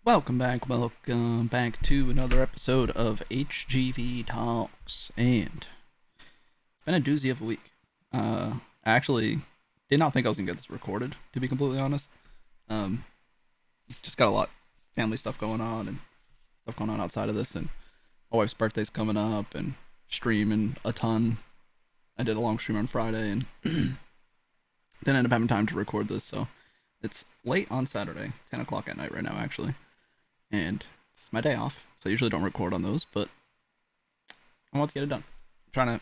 Welcome back to another episode of HGVtalks, and it's been a doozy of a week. I actually did not think I was gonna get this recorded, to be completely honest. Um, just got a lot family stuff going on and stuff going on outside of this, and my wife's birthday's coming up, and streaming a ton. I did a long stream on Friday, and didn't end up having time to record this, so it's late on Saturday, 10 o'clock at night right now, actually. And it's my day off, so I usually don't record on those, but I want to get it done.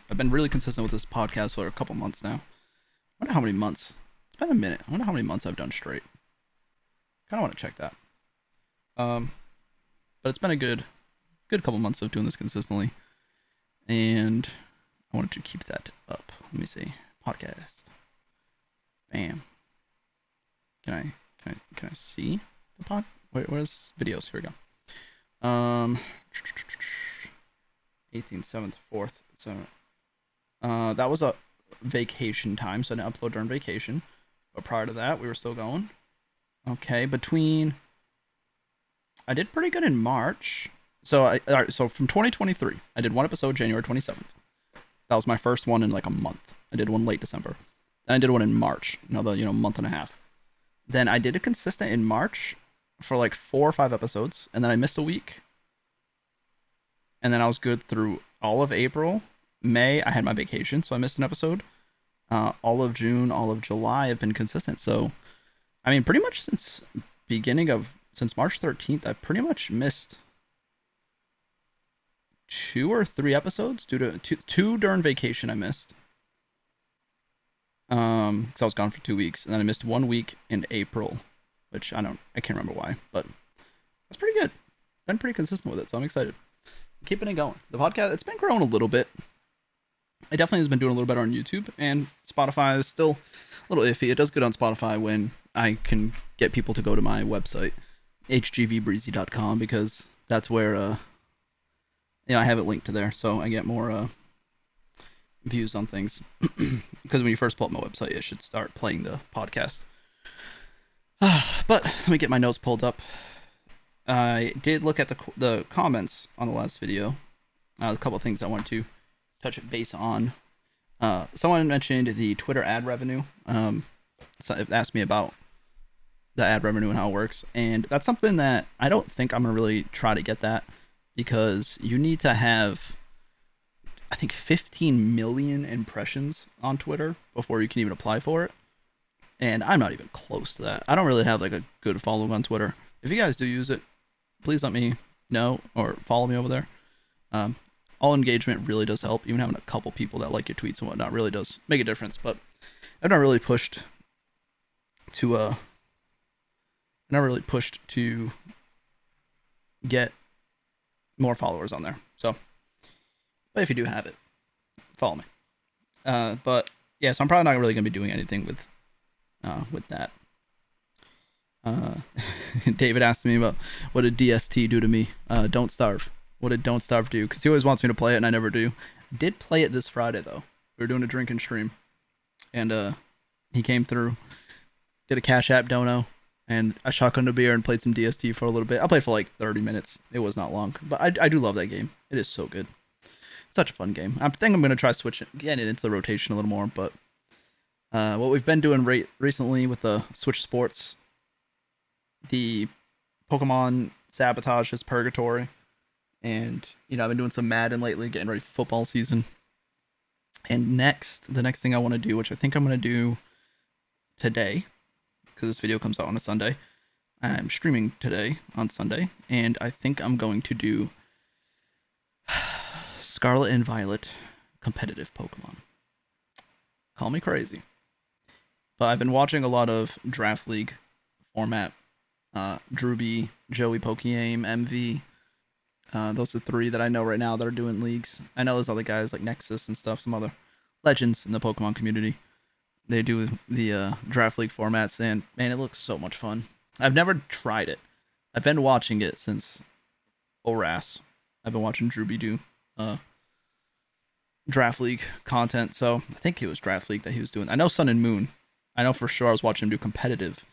I've been really consistent with this podcast for a couple months now. I wonder how many months. It's been a minute. I wonder how many months I've done straight. Kind of want to check that. But it's been a good couple months of doing this consistently, and I wanted to keep that up. Let me see. Podcast. Bam. Can I see the pod? Wait, where's videos? Here we go. 18th, 7th, 4th. So, that was a vacation time, so I didn't upload during vacation. But prior to that, we were still going. Okay, I did pretty good in March. So from 2023, I did one episode January 27th. That was my first one in like a month. I did one late December. Then I did one in March, another month and a half. Then I did a consistent in March for like 4 or 5 episodes, and then I missed a week. And then I was good through all of April. May, I had my vacation, so I missed an episode. All of June, all of July, I've been consistent. So, I mean, pretty much since March 13th, I've pretty much missed 2 or 3 episodes due to two during vacation I missed. Because I was gone for 2 weeks, and then I missed 1 week in April, which I can't remember why, but that's pretty good. Been pretty consistent with it, so I'm excited. Keeping it going. The podcast, it's been growing a little bit. It definitely has been doing a little better on YouTube, and Spotify is still a little iffy. It does good on Spotify when I can get people to go to my website, hgvbreezy.com, because that's where I have it linked to there, so I get more views on things. Because when you first pull up my website, it should start playing the podcast. But let me get my notes pulled up. I did look at the comments on the last video. A couple of things I want to touch base on. Someone mentioned the Twitter ad revenue. So it asked me about the ad revenue and how it works, and that's something that I don't think I'm gonna really try to get that, because you need to have, I think, 15 million impressions on Twitter before you can even apply for it. And I'm not even close to that. I don't really have like a good following on Twitter. If you guys do use it, please let me know or follow me over there. All engagement really does help. Even having a couple people that like your tweets and whatnot really does make a difference. But I've not really pushed to get more followers on there. So, but if you do have it, follow me. But yeah, so I'm probably not really gonna be doing anything with that. David asked me about what did DST do to me. Don't Starve. What did Don't Starve do? Because he always wants me to play it, and I never do. I did play it this Friday, though. We were doing a drinking stream, and he came through, did a Cash App dono, and I shotgunned a beer and played some DST for a little bit. I played for like 30 minutes. It was not long, but I do love that game. It is so good. Such a fun game. I think I'm going to try getting it into the rotation a little more, but what we've been doing recently with the Switch Sports, the Pokemon Sabotage is Purgatory, and I've been doing some Madden lately, getting ready for football season. And the next thing I want to do, which I think I'm going to do today, because this video comes out on a Sunday. I'm streaming today on Sunday, and I think I'm going to do Scarlet and Violet competitive Pokemon. Call me crazy. But I've been watching a lot of Draft League format. Drewby, Joey Pokeyame, MV. Those are 3 that I know right now that are doing leagues. I know there's other guys like Nexus and stuff, some other legends in the Pokemon community. They do the Draft League formats, and man, it looks so much fun. I've never tried it. I've been watching it since ORAS. I've been watching Drewby do Draft League content, so I think it was Draft League that he was doing. I know Sun and Moon. I know for sure I was watching him do competitive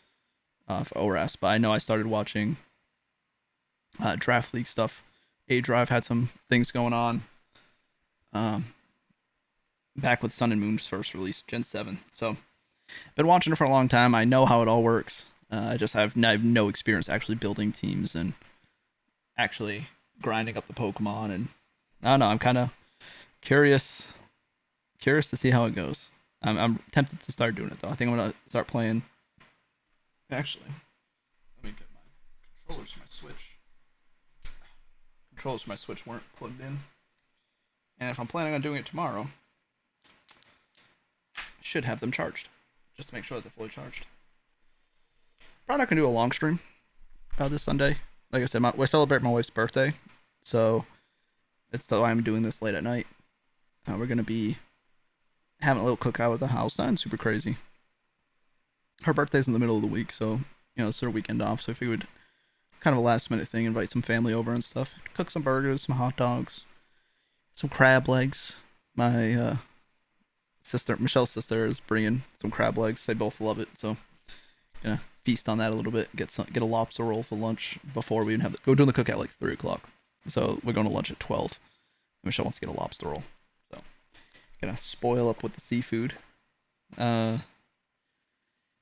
for ORAS, but I know I started watching draft league stuff. A Drive had some things going on. Um, Back with Sun and Moon's first release, Gen 7. So, been watching it for a long time. I know how it all works. I just I have no experience actually building teams and actually grinding up the Pokemon. And I don't know. I'm kind of curious, curious to see how it goes. I'm tempted to start doing it though. I think I'm gonna start playing. Actually, let me get my controllers for my Switch. Controllers for my Switch weren't plugged in, and if I'm planning on doing it tomorrow, I should have them charged, just to make sure that they're fully charged. Probably not gonna do a long stream this Sunday. Like I said, we celebrate my wife's birthday, so it's why I'm doing this late at night. We're gonna be having a little cookout at the house. Nothing super crazy. Her birthday's in the middle of the week, so it's her weekend off. So if we would kind of a last minute thing, invite some family over and stuff, cook some burgers, some hot dogs, some crab legs. My sister, Michelle's sister, is bringing some crab legs. They both love it, so gonna feast on that a little bit. Get a lobster roll for lunch before we even have go do the cookout like 3 o'clock. So we're going to lunch at 12. Michelle wants to get a lobster roll, so gonna spoil up with the seafood.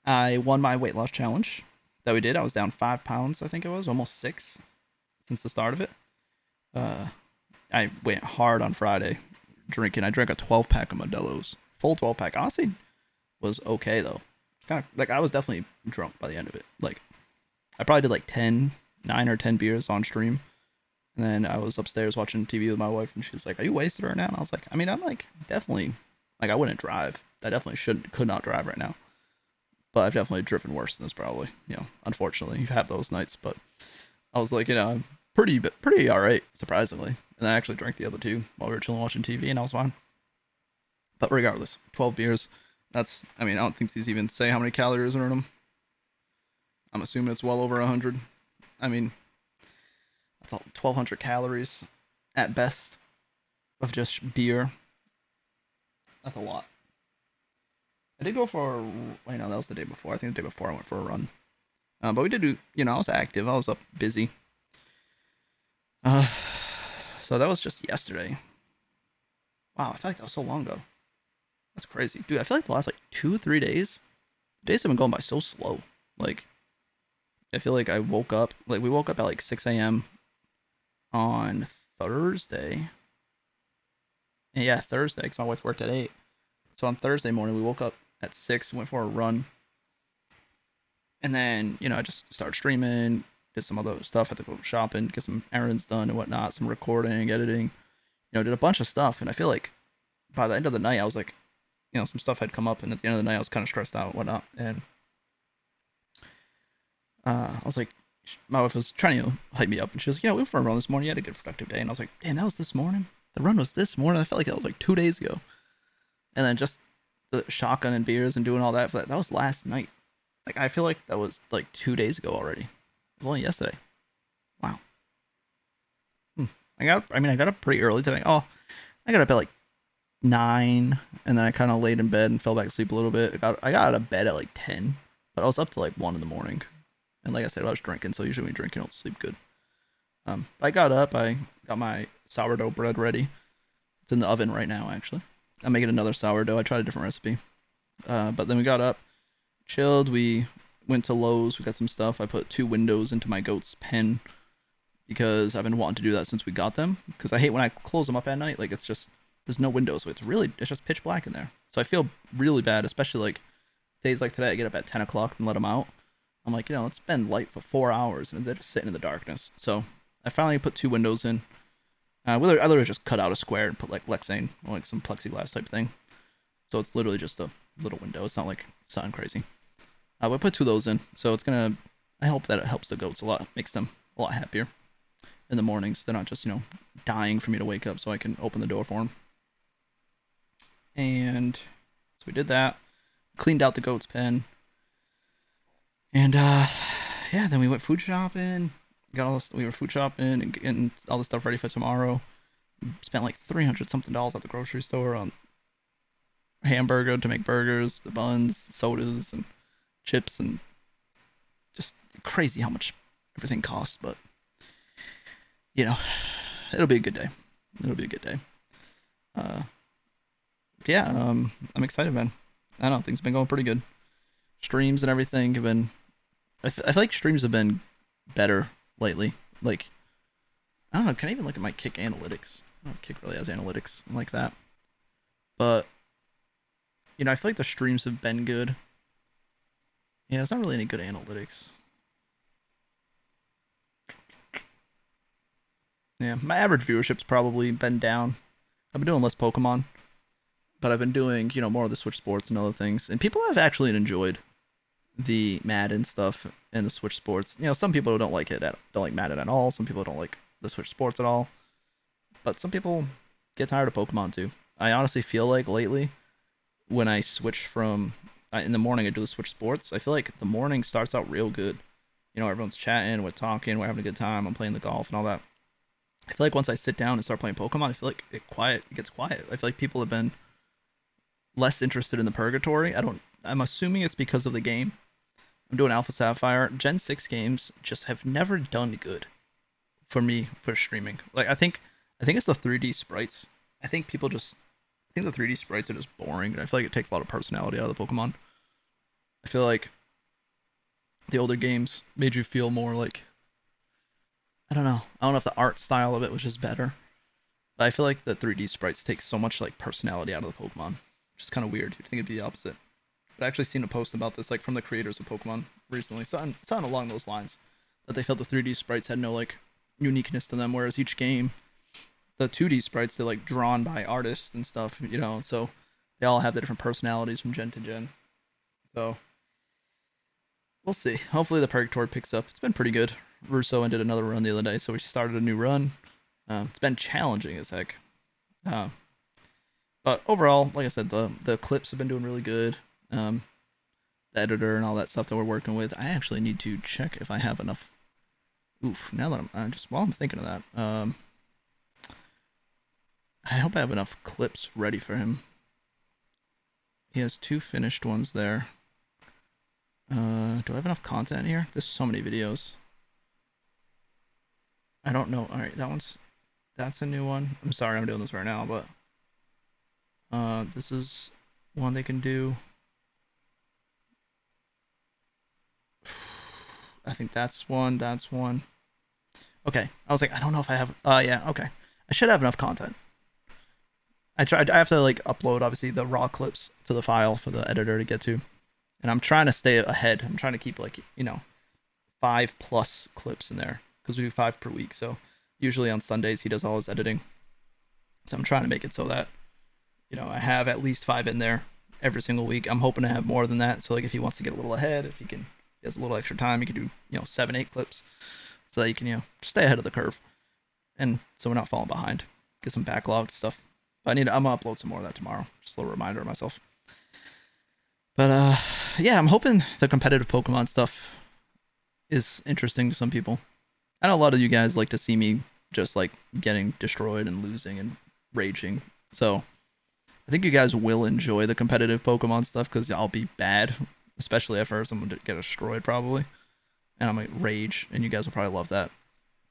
I won my weight loss challenge that we did. I was down 5 pounds, I think it was, almost 6 since the start of it. I went hard on Friday drinking. I drank a 12-pack of Modelo's. Full 12-pack. Honestly, was okay, though. Kind of, like, I was definitely drunk by the end of it. Like, I probably did, like, 9 or 10 beers on stream. And then I was upstairs watching TV with my wife, and she was like, "Are you wasted right now?" And I was like, I mean, I'm, like, definitely, like, I wouldn't drive. I definitely could not drive right now. But I've definitely driven worse than this, probably. Unfortunately, you have those nights. But I was like, I'm pretty all right, surprisingly. And I actually drank the other 2 while we were chilling watching TV, and I was fine. But regardless, 12 beers. I don't think these even say how many calories are in them. I'm assuming it's well over 100. I thought 1,200 calories at best of just beer. That's a lot. I did go for. Wait, no, that was the day before. I think the day before I went for a run. But we did do. I was active. I was up busy. So that was just yesterday. Wow, I feel like that was so long ago. That's crazy, dude. I feel like the last 2-3 days, the days have been going by so slow. Like, I feel like we woke up at 6 a.m. on Thursday. And yeah, Thursday, because my wife worked at 8. So on Thursday morning, we woke up at 6, went for a run. And then, I just started streaming, did some other stuff, had to go shopping, get some errands done and whatnot, some recording, editing, did a bunch of stuff. And I feel like by the end of the night, I was like, some stuff had come up, and at the end of the night, I was kind of stressed out and whatnot. And I was like, my wife was trying to hype me up, and she was like, "Yeah, we went for a run this morning. You had a good productive day." And I was like, "Damn, that was this morning? The run was this morning? I felt like that was 2 days ago." And then just the shotgun and beers and doing all that, that was last night. Like, I feel like that was 2 days ago already. It was only yesterday. Wow. I got up pretty early today. Oh, I got up at 9, and then I kind of laid in bed and fell back asleep a little bit. I got out of bed at 10, but I was up to 1 in the morning. And like I said, I was drinking, so usually when you drink, you don't sleep good. I got up, I got my sourdough bread ready. It's in the oven right now, actually. I'm making another sourdough. I tried a different recipe. But then we got up, chilled. We went to Lowe's. We got some stuff. I put 2 windows into my goat's pen because I've been wanting to do that since we got them. Because I hate when I close them up at night. It's just, there's no windows, so it's just pitch black in there. So I feel really bad, especially days like today. I get up at 10 o'clock and let them out. I'm like, it's been light for 4 hours and they're just sitting in the darkness. So I finally put 2 windows in. I literally just cut out a square and put Lexane or some plexiglass type thing. So it's literally just a little window. It's not something crazy. We put 2 of those in, so I hope that it helps the goats a lot, makes them a lot happier in the mornings. They're not just dying for me to wake up, so I can open the door for them. And so we did that, cleaned out the goat's pen, and yeah, then we went food shopping. We were food shopping and getting all the stuff ready for tomorrow. Spent $300 something at the grocery store on hamburger to make burgers, the buns, sodas, and chips, and just crazy how much everything costs. But you know, it'll be a good day. It'll be a good day. Uh, yeah, I'm excited, man. I don't know, things have been going pretty good. Streams and everything have been. I feel like streams have been better lately. Like, I don't know. Can I even look at my Kick analytics? I don't know if Kick really has analytics like that. But I feel like the streams have been good. Yeah, it's not really any good analytics. Yeah, my average viewership's probably been down. I've been doing less Pokemon, but I've been doing more of the Switch Sports and other things, and people have actually enjoyed the Madden stuff and the Switch Sports. Some people don't like don't like Madden at all. Some people don't like the Switch Sports at all. But some people get tired of Pokemon too. I honestly feel like lately, when I switch from in the morning, I do the Switch Sports. I feel like the morning starts out real good. Everyone's chatting, we're talking, we're having a good time. I'm playing the golf and all that. I feel like once I sit down and start playing Pokemon, I feel like it gets quiet. I feel like people have been less interested in the Purgatory. I'm assuming it's because of the game. I'm doing Alpha Sapphire. Gen 6 games just have never done good for me for streaming. Like I think it's the 3D sprites. I think the 3D sprites are just boring, and I feel like it takes a lot of personality out of the Pokemon. I feel like the older games made you feel more like, I don't know. I don't know if the art style of it was just better. But I feel like the 3D sprites take so much like personality out of the Pokemon, which is kind of weird. You'd think it'd be the opposite. But I actually seen a post about this, like from the creators of Pokemon recently, something along those lines, that they felt the 3D sprites had no like uniqueness to them, whereas each game, the 2D sprites, they're like drawn by artists and stuff, so they all have the different personalities from gen to gen. So we'll see. Hopefully the Purgatory picks up. It's been pretty good. Russo ended another run the other day, so we started a new run. It's been challenging as heck. Uh, but overall, like I said, the clips have been doing really good. The editor and all that stuff that we're working with. I actually need to check if I have enough. Oof. Now that while I'm thinking of that, I hope I have enough clips ready for him. He has 2 finished ones there. Do I have enough content here? There's so many videos. I don't know. All right, that's a new one. I'm sorry, I'm doing this right now, but this is one they can do. I think that's one. That's one. Okay, I was like, I don't know if I have. Yeah, okay. I should have enough content. I have to like upload obviously the raw clips to the file for the editor to get to, and I'm trying to stay ahead. I'm trying to keep like 5+ clips in there because we do 5 per week. So usually on Sundays he does all his editing. So I'm trying to make it so that I have at least 5 in there every single week. I'm hoping to have more than that. So like if he wants to get a little ahead, if he has a little extra time, he can do 7, 8 clips, so that you can stay ahead of the curve, and so we're not falling behind. Get some backlogged stuff. But I'm gonna upload some more of that tomorrow. Just a little reminder of myself. But yeah, I'm hoping the competitive Pokemon stuff is interesting to some people. I know a lot of you guys like to see me just like getting destroyed and losing and raging. So I think you guys will enjoy the competitive Pokemon stuff because I'll be bad, especially at first. I'm gonna get destroyed probably, and I'm gonna rage, and you guys will probably love that.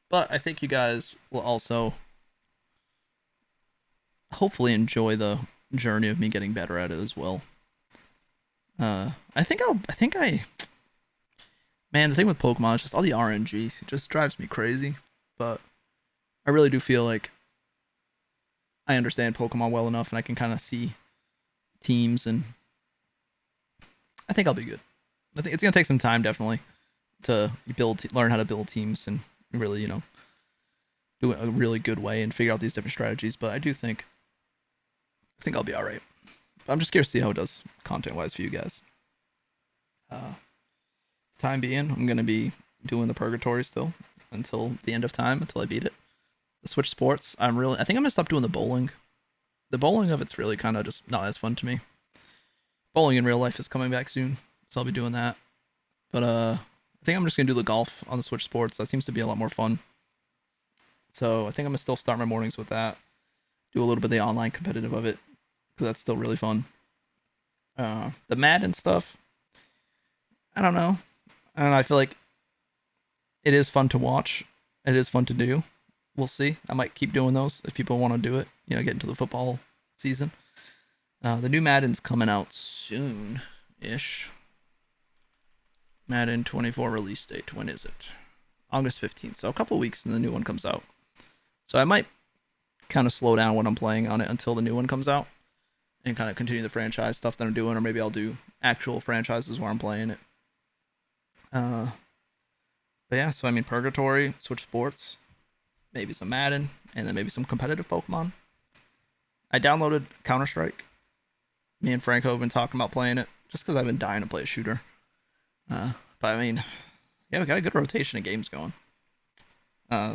But I think you guys will also hopefully enjoy the journey of me getting better at it as well. Man, the thing with Pokemon is just all the RNG. It just drives me crazy. But I really do feel like I understand Pokemon well enough, and I can kind of see teams, and I think I'll be good. I think it's gonna take some time, definitely, to learn how to build teams and really, do it a really good way and figure out these different strategies. But I think I'll be all right. But I'm just curious to see how it does content-wise for you guys. Uh, Time being, I'm gonna be doing the Purgatory still until the end of time, until I beat it. The Switch Sports, I think I'm gonna stop doing the bowling. The bowling of it's really kind of just not as fun to me. Bowling in real life is coming back soon, so I'll be doing that. But I think I'm just gonna do the golf on the Switch Sports. That seems to be a lot more fun. So I think I'm gonna still start my mornings with that. Do a little bit of the online competitive of it, because that's still really fun. The Madden stuff, I don't know. I feel like it is fun to watch. It is fun to do. we'll see. I might keep doing those if people want to do it. You know, get into the football season. The new Madden's coming out soon-ish. Madden 24 release date. When is it? August 15th. So a couple weeks and the new one comes out. So I might kind of slow down what I'm playing on it until the new one comes out and kind of continue the franchise stuff that I'm doing, or maybe I'll do actual franchises where I'm playing it. But yeah, so I mean, Purgatory, Switch Sports, maybe some Madden, and then maybe some competitive Pokemon. I downloaded Counter Strike. Me and Franco have been talking about playing it just because I've been dying to play a shooter. But I mean, yeah, we got a good rotation of games going.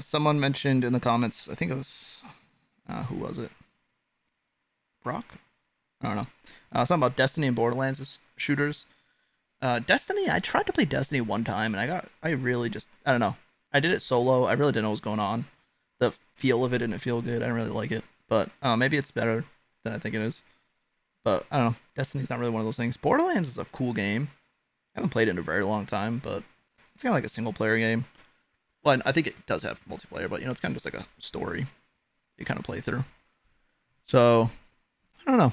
Someone mentioned in the comments, I think it was, who was it? Brock? I don't know. Something about Destiny and Borderlands shooters. Destiny, I tried to play Destiny one time and I really just, I don't know. I did it solo. I really didn't know what was going on. The feel of it didn't feel good. I didn't really like it. But maybe it's better than I think it is. But I don't know. Destiny's not really one of those things. Borderlands is a cool game. I haven't played it in a very long time, but it's kind of like a single player game. Well, I think it does have multiplayer, but you know, it's kind of just like a story you kind of play through. So, I don't know.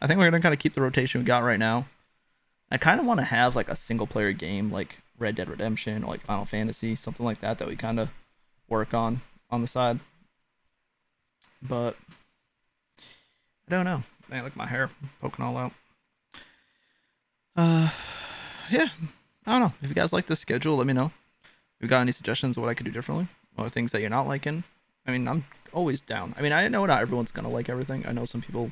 I think we're gonna kind of keep the rotation we got right now. I kind of want to have like a single player game like Red Dead Redemption or like Final Fantasy, something like that we kind of work on the side. But I don't know. Man, like my hair poking all out. Yeah. I don't know. If you guys like this schedule, let me know. If you got any suggestions of what I could do differently or things that you're not liking. I mean, I'm always down. I mean, I know not everyone's gonna like everything. I know some people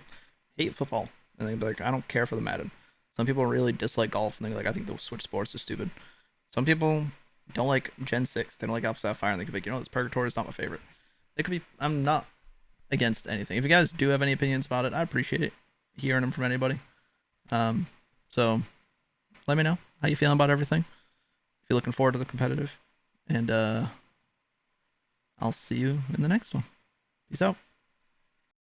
hate football and they're like, I don't care for the Madden. Some people really dislike golf and they're like, I think the Switch Sports is stupid. Some people don't like Gen 6. They don't like Alpha Sapphire and they could be like, you know, this Purgatory is not my favorite. It could be, I'm not against anything. If you guys do have any opinions about it, I appreciate it hearing them from anybody. So let me know how you feeling about everything. If you're looking forward to the competitive. And I'll see you in the next one. Peace out.